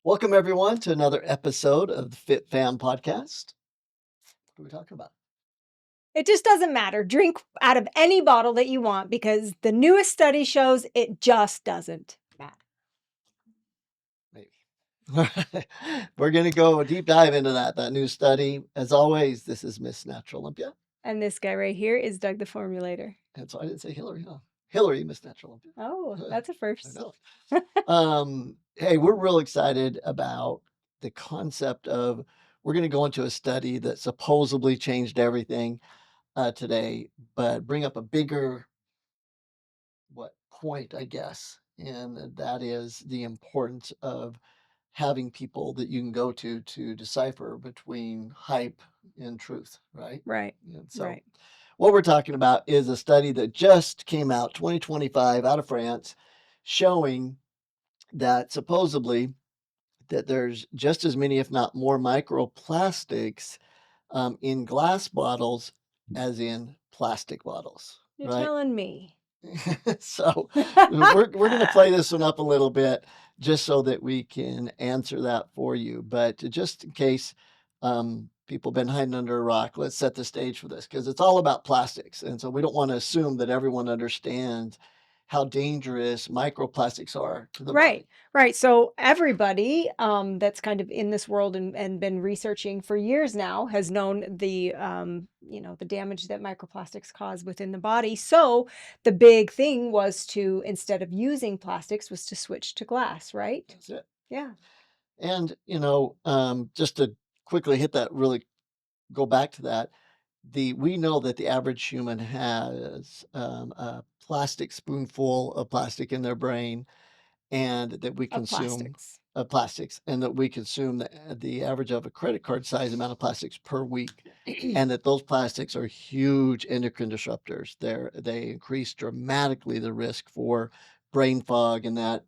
Welcome, everyone, to another episode of the FitFam podcast. What are we talking about? It just doesn't matter. Drink out of any bottle that you want because the newest study shows it just doesn't matter. Maybe. We're going to go a deep dive into that new study. As always, this is Miss Natural Olympia. And this guy right here is Doug the Formulator. And so I didn't say Hilary, huh? Hilary, Miss Natural Olympia. Oh, that's a I first. know. Hey, we're real excited about the concept of we're going to go into a study that supposedly changed everything today, but bring up a bigger point, I guess, and that is the importance of having people that you can go to decipher between hype and truth, right? Right. And so Right. what we're talking about is a study that just came out 2025 out of France showing that supposedly that there's just as many, if not more, microplastics in glass bottles as in plastic bottles, You're right? telling me. So we're going to play this one up a little bit just so that we can answer that for you. But just in case people have been hiding under a rock, let's set the stage for this because it's all about plastics. And so we don't want to assume that everyone understands how dangerous microplastics are to the body. Right. So everybody that's kind of in this world and been researching for years now has known the damage that microplastics cause within the body. So the big thing was to, instead of using plastics, was to switch to glass, right? That's it. Yeah. And, just to quickly hit that, really go back to that, we know that the average human has a plastic spoonful of plastic in their brain, and that we Of consume plastics. plastics, and that we consume the average of a credit card size amount of plastics per week, and that those plastics are huge endocrine disruptors. They increase dramatically the risk for brain fog and that,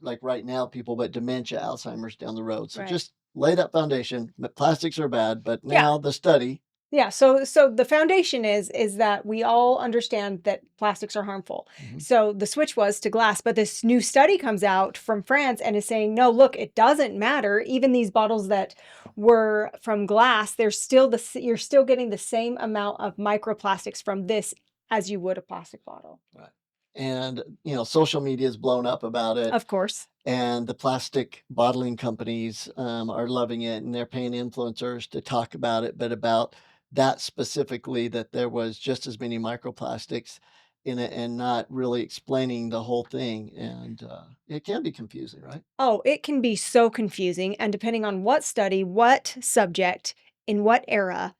like right now, people with dementia, Alzheimer's down the road. So Right. just lay that foundation. But plastics are bad, but Yeah. now the study. Yeah, so the foundation is that we all understand that plastics are harmful. Mhm. So the switch was to glass, but this new study comes out from France and is saying, no, look, it doesn't matter. Even these bottles that were from glass, you're still getting the same amount of microplastics from this as you would a plastic bottle. Right. And social media is blown up about it. Of course. And the plastic bottling companies are loving it, and they're paying influencers to talk about it, but about that specifically, that there was just as many microplastics in it, and not really explaining the whole thing. And it can be confusing, right? Oh, it can be so confusing. And depending on what study, what subject, in what era,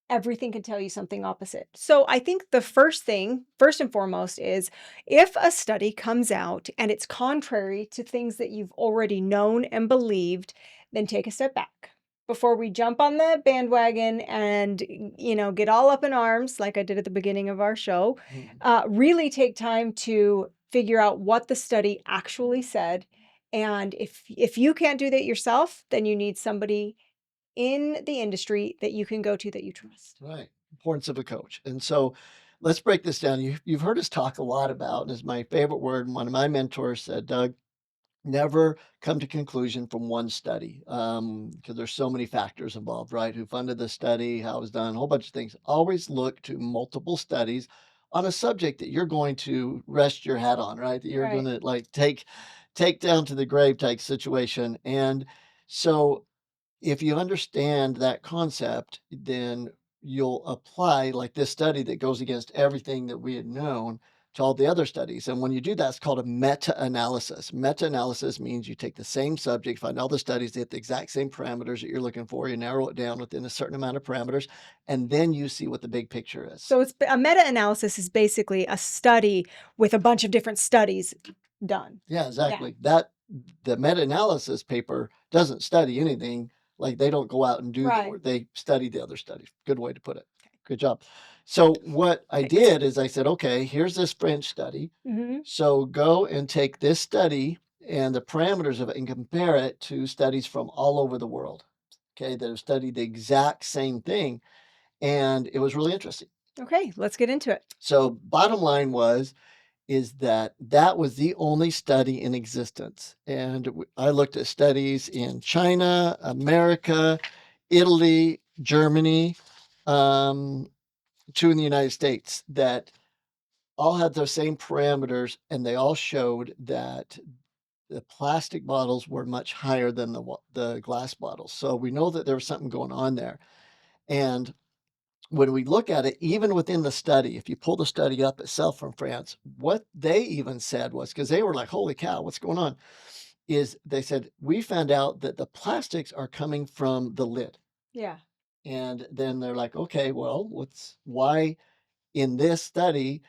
everything can tell you something opposite. So I think the first thing, first and foremost, is if a study comes out and it's contrary to things that you've already known and believed, then take a step back before we jump on the bandwagon and get all up in arms like I did at the beginning of our show. Really take time to figure out what the study actually said. And if you can't do that yourself, then you need somebody in the industry that you can go to that you trust. Right. Importance of a coach. And so let's break this down. You've heard us talk a lot about, and it's my favorite word. And one of my mentors said, Doug, never come to conclusion from one study because there's so many factors involved, right? Who funded the study, how it was done, a whole bunch of things. Always look to multiple studies on a subject that you're going to rest your hat on, right? That you're going Right. to like take down to the grave type situation. And so if you understand that concept, then you'll apply like this study that goes against everything that we had known to all the other studies. And when you do that, it's called a meta-analysis. Meta-analysis means you take the same subject, find all the studies, they hit the exact same parameters that you're looking for, you narrow it down within a certain amount of parameters, and then you see what the big picture is. So it's a meta-analysis is basically a study with a bunch of different studies done. Yeah, exactly. The meta-analysis paper doesn't study anything. Like they don't go out and do the Right. work. They study the other studies. Good way to put it. Good job. So what I Thanks. did is I said, okay, here's this French study. Mhm. So go and take this study and the parameters of it and compare it to studies from all over the world. Okay, that have studied the exact same thing. And it was really interesting. Okay, let's get into it. So bottom line was, is that that was the only study in existence. And I looked at studies in China, America, Italy, Germany, um, 2 in the United States that all had those same parameters, and they all showed that the plastic bottles were much higher than the glass bottles. So we know that there was something going on there. And when we look at it, even within the study, if you pull the study up itself from France, what they even said was, because they were like, holy cow, what's going on? Is they said, we found out that the plastics are coming from the lid. Yeah. And then they're like, okay, well, why in this study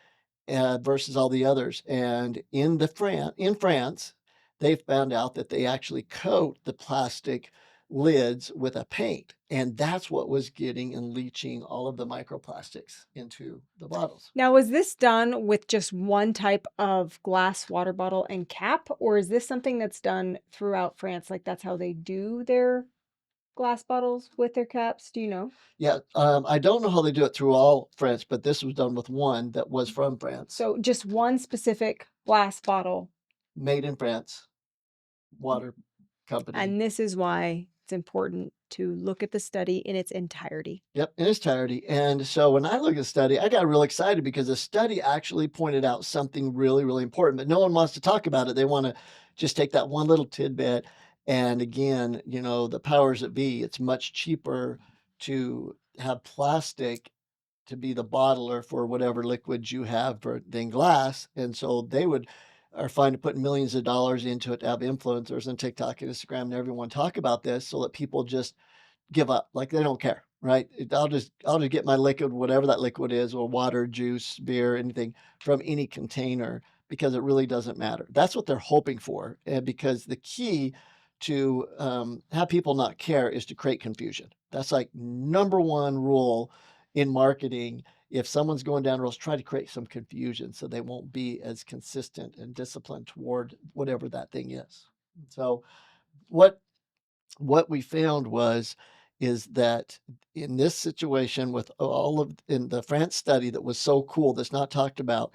versus all the others? And in France, they found out that they actually coat the plastic lids with a paint, and that's what was getting and leaching all of the microplastics into the bottles. Now, was this done with just one type of glass water bottle and cap, or is this something that's done throughout France? Like that's how they do their glass bottles with their caps? Do you know? Yeah, I don't know how they do it through all France, but this was done with one that was from France, So just one specific glass bottle. made in France, water company. And this is why it's important to look at the study in its entirety. Yep, in its entirety. And so when I look at the study, I got real excited because the study actually pointed out something really, really important, but no one wants to talk about it. They want to just take that one little tidbit. And again, the powers that be, it's much cheaper to have plastic to be the bottler for whatever liquids you have than glass. And so they are fine to put millions of dollars into it to have influencers and TikTok and Instagram and everyone talk about this so that people just give up, like, they don't care, right? I'll just get my liquid, whatever that liquid is, or water, juice, beer, anything from any container because it really doesn't matter. That's what they're hoping for, and because the key to have people not care is to create confusion. That's like number one rule in marketing. If someone's going down rules, try to create some confusion so they won't be as consistent and disciplined toward whatever that thing is. So what what we found is that in this situation with all of in the France study that was so cool that's not talked about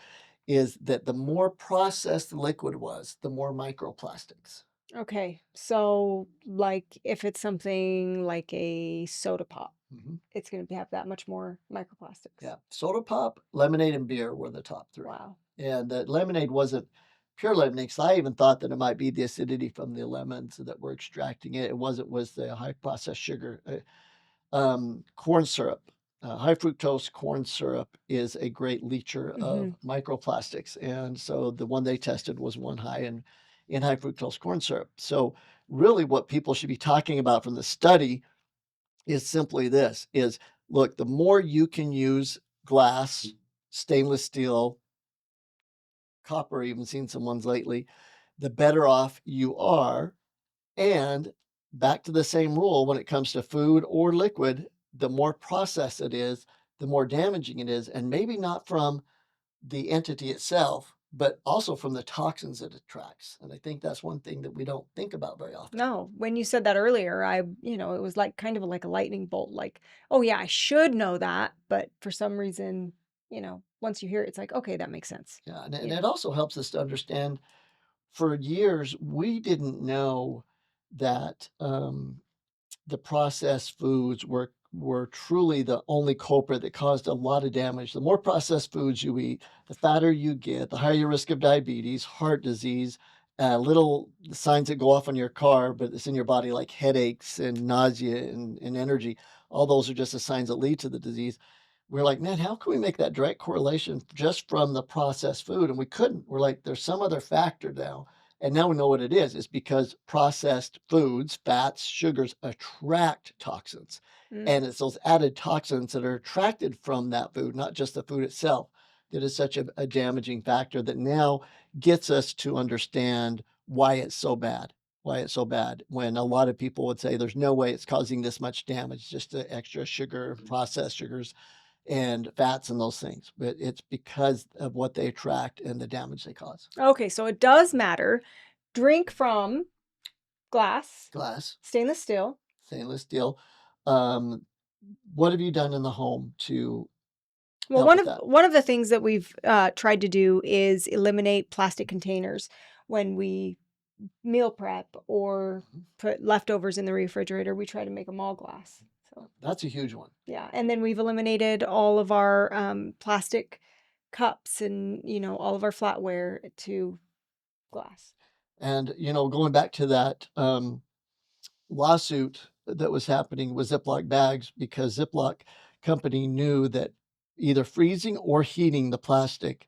is that the more processed the liquid was, the more microplastics. Okay, so like if it's something like a soda pop, Mhm. it's going to have that much more microplastics. Yeah, soda pop, lemonade, and beer were the top three. Wow. And the lemonade wasn't pure lemonade. So I even thought that it might be the acidity from the lemons that were extracting it. It wasn't. Was the high processed sugar. Corn syrup, high fructose corn syrup is a great leacher of Hmm. microplastics, and so the one they tested was one high in high fructose corn syrup. So really, what people should be talking about from the study is simply this: is look, the more you can use glass, stainless steel, copper, even seen some ones lately, the better off you are. And back to the same rule when it comes to food or liquid, the more processed it is, the more damaging it is. And maybe not from the entity itself, but also from the toxins it attracts. And I think that's one thing that we don't think about very often. No, when you said that earlier, it was like kind of like a lightning bolt. Like, oh yeah, I should know that, but for some reason, once you hear it, it's like, okay, that makes sense. Yeah. And You know. it also helps us to understand for years, we didn't know that the processed foods were truly the only culprit that caused a lot of damage. The more processed foods you eat, the fatter you get, the higher your risk of diabetes, heart disease, little signs that go off on your car, but it's in your body like headaches and nausea and energy. All those are just the signs that lead to the disease. We're like, man, how can we make that direct correlation just from the processed food? And we couldn't. We're like, there's some other factor now. And now we know what it is. It's because processed foods, fats, sugars attract toxins. Mm. And it's those added toxins that are attracted from that food, not just the food itself, that is such a damaging factor that now gets us to understand why it's so bad. Why it's so bad when a lot of people would say there's no way it's causing this much damage, just the extra sugar, processed sugars, and fats and those things. But it's because of what they attract and the damage they cause. Okay, so it does matter. Drink from glass, Glass, stainless steel. stainless steel. Um, what have you done in the home to Well, help with that. one of the things that we've tried to do is eliminate plastic containers when we meal prep or put leftovers in the refrigerator. We try to make them all glass. So That's a huge one. yeah, and then we've eliminated all of our plastic cups and all of our flatware to glass. And going back to that lawsuit that was happening with Ziploc bags, because Ziploc company knew that either freezing or heating the plastic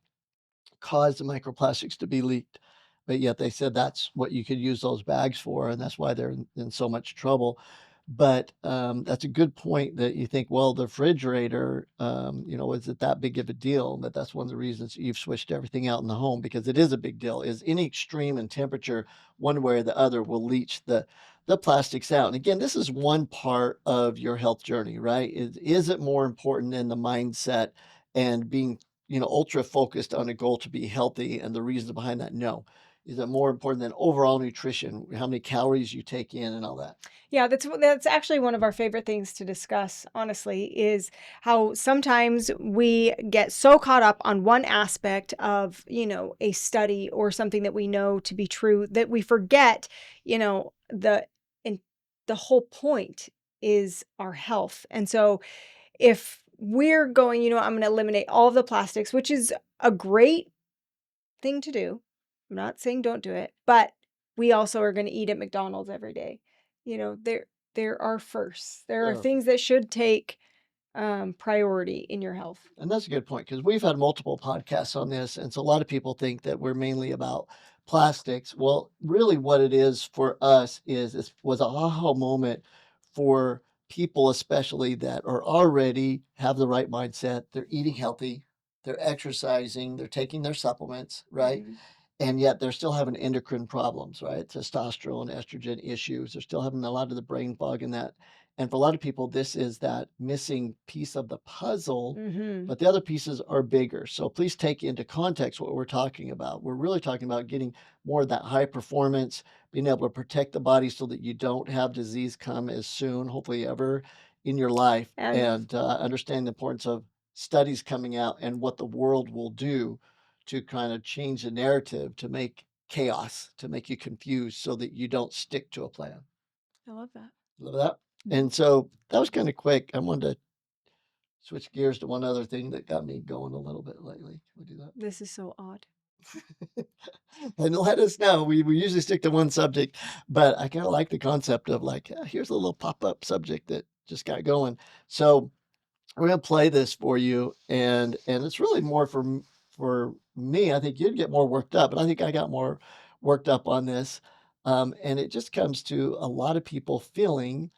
caused the microplastics to be leaked. But yet they said that's what you could use those bags for, and that's why they're in so much trouble. But that's a good point that you think, well, the refrigerator, is it that big of a deal? But that's one of the reasons you've switched everything out in the home, because it is a big deal. Is any extreme in temperature, one way or the other, will leach the plastics out. And again, this is one part of your health journey, right? Is it more important than the mindset and being ultra focused on a goal to be healthy and the reasons behind that? No. Is it more important than overall nutrition, how many calories you take in and all that? Yeah, that's actually one of our favorite things to discuss, honestly, is how sometimes we get so caught up on one aspect of, a study or something that we know to be true that we forget, and the whole point is our health. And so if we're going, I'm going to eliminate all of the plastics, which is a great thing to do. I'm not saying don't do it, but we also are going to eat at McDonald's every day. There are firsts. There are Sure. things that should take priority in your health. And that's a good point, because we've had multiple podcasts on this. And so a lot of people think that we're mainly about plastics. Well, really, what it is for us is it was a aha moment for people, especially that are already have the right mindset. They're eating healthy, they're exercising, they're taking their supplements, right? Mhm. And yet they're still having endocrine problems, right? Testosterone, estrogen issues. They're still having a lot of the brain fog and that. And for a lot of people, this is that missing piece of the puzzle, Mhm. but the other pieces are bigger. So please take into context what we're talking about. We're really talking about getting more of that high performance, being able to protect the body so that you don't have disease come as soon, hopefully ever in your life, And and understand the importance of studies coming out and what the world will do to kind of change the narrative, to make chaos, to make you confused so that you don't stick to a plan. I love that. Love that. And so that was kind of quick. I wanted to switch gears to one other thing that got me going a little bit lately. Can we do that? This is so odd. And let us know. We usually stick to one subject, but I kind of like the concept of like, here's a little pop-up subject that just got going. So we're gonna play this for you, and it's really more for me. I think you'd get more worked up, but I think I got more worked up on this. And it just comes to a lot of people feeling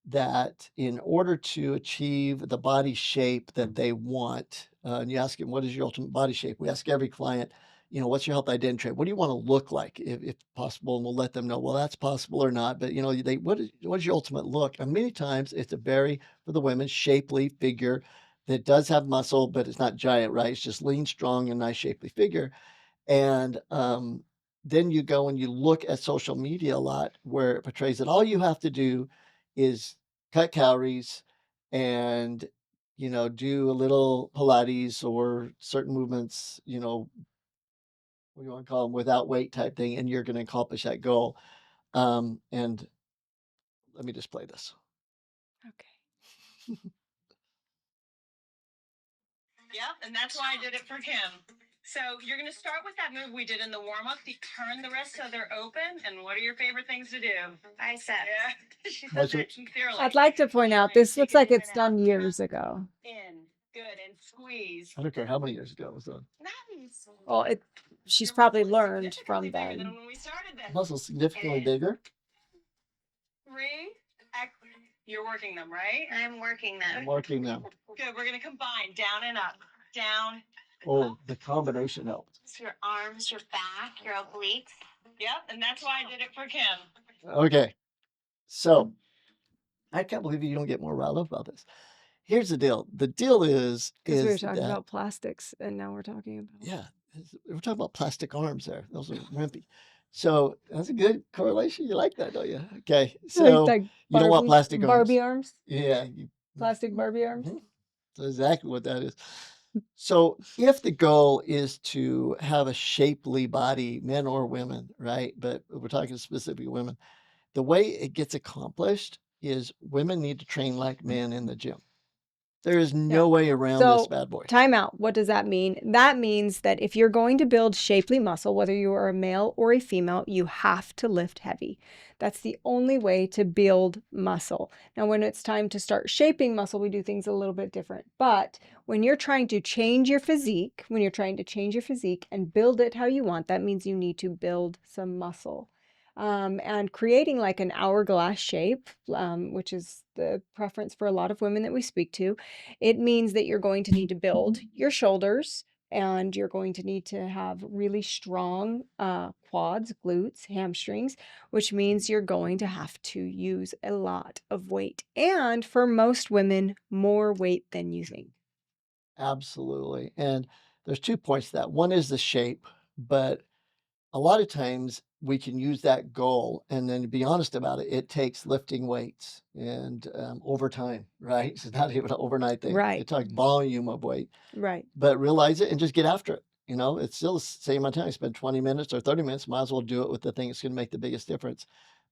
that in order to achieve the body shape that they want, and you ask them, what is your ultimate body shape? We ask every client, what's your health identity trait? What do you want to look like if possible? And we'll let them know, well, that's possible or not. But what is your ultimate look? And many times it's a very, for the women, shapely figure that does have muscle, but it's not giant, right? It's just lean, strong, and nice shapely figure. And then you go and you look at social media a lot where it portrays that all you have to do is cut calories and do a little Pilates or certain movements, what do you want to call them, without weight type thing, and you're going to accomplish that goal. And let me just play this. Okay. Yep, and that's why I did it for Kim. So you're going to start with that move we did in the warm-up. You turn the wrists so they're open. And what are your favorite things to do? Biceps. Yeah, she says it sincerely. I'd like to point out this looks like it's done years ago. In. Good. And squeeze. I don't care how many years ago it was done. Nice. Well, she's probably learned from Significantly bigger them. than when we started this. Muscles significantly bigger. 3. You're working them, right? I'm working them. I'm working them. Good. We're going to combine down and up. Down. Oh, the combination helped. So your arms, your back, your obliques. Yep, and that's why I did it for Kim. Okay. So I can't believe you don't get more riled up about this. Here's the deal. The deal is Because we were talking that, about plastics, and now we're talking about yeah, we're talking about plastic arms there. Those are wimpy. So that's a good correlation. You like that, don't you? Okay. So like you don't want plastic Barbie arms. arms, Yeah. plastic Barbie arms. Mhm. That's exactly what that is. So if the goal is to have a shapely body, men or women, right? But we're talking specifically women. The way it gets accomplished is women need to train like men in the gym. There is Yeah. no way around this So, bad boy. time out. What does that mean? That means that if you're going to build shapely muscle, whether you are a male or a female, you have to lift heavy. That's the only way to build muscle. Now, when it's time to start shaping muscle, we do things a little bit different. But when you're trying to change your physique, and build it how you want, that means you need to build some muscle. And creating like an hourglass shape, which is the preference for a lot of women that we speak to, it means that you're going to need to build your shoulders, and you're going to need to have really strong quads, glutes, hamstrings, which means you're going to have to use a lot of weight. And for most women, more weight than you think. Absolutely. And there's 2 points to that. One is the shape, but a lot of times we can use that goal, and then to be honest about it, it takes lifting weights and over time, right? It's not even an overnight thing. Right, It takes volume of weight, right. but realize it and just get after it. It's still the same amount of time. Spend 20 minutes or 30 minutes, might as well do it with the thing that's going to make the biggest difference.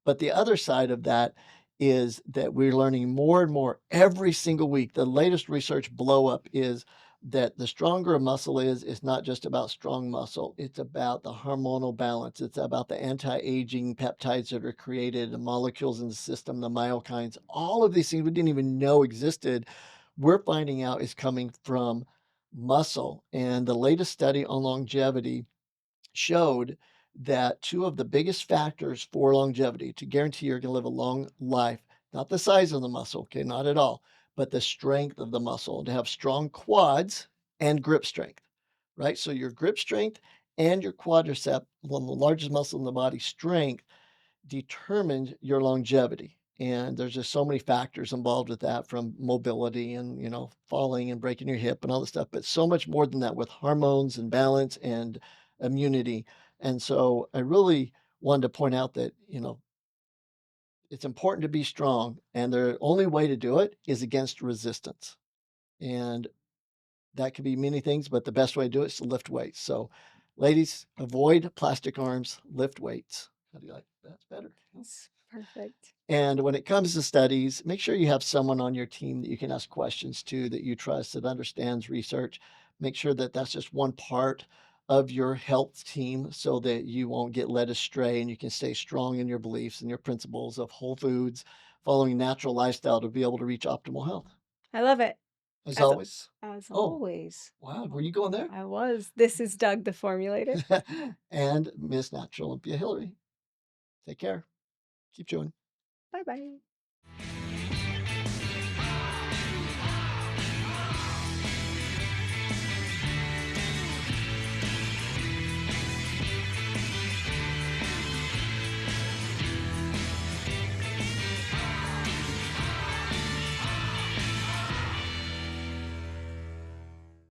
But the other side of that is that we're learning more and more every single week. The latest research blow up is that the stronger a muscle is, it's not just about strong muscle. It's about the hormonal balance. It's about the anti-aging peptides that are created, the molecules in the system, the myokines, all of these things we didn't even know existed. We're finding out is coming from muscle. And the latest study on longevity showed that two of the biggest factors for longevity to guarantee you're going to live a long life, not the size of the muscle, okay, not at all, but the strength of the muscle, to have strong quads and grip strength, right? So your grip strength and your quadricep, one of the largest muscle in the body, strength determines your longevity. And there's just so many factors involved with that, from mobility and, falling and breaking your hip and all this stuff, but so much more than that with hormones and balance and immunity. And so I really wanted to point out that, it's important to be strong. And the only way to do it is against resistance. And that could be many things, but the best way to do it is to lift weights. So, ladies, avoid plastic arms, lift weights. How do you like that? That's better. That's perfect. And when it comes to studies, make sure you have someone on your team that you can ask questions to, that you trust, that understands research. Make sure that that's just one part of your health team so that you won't get led astray and you can stay strong in your beliefs and your principles of whole foods, following natural lifestyle to be able to reach optimal health. I love it. As As always. as Oh, always. wow. Were you going there? I was. This is Doug the Formulator. And Miss Natural Olympia Hilary. Take care. Keep chewing. Bye bye.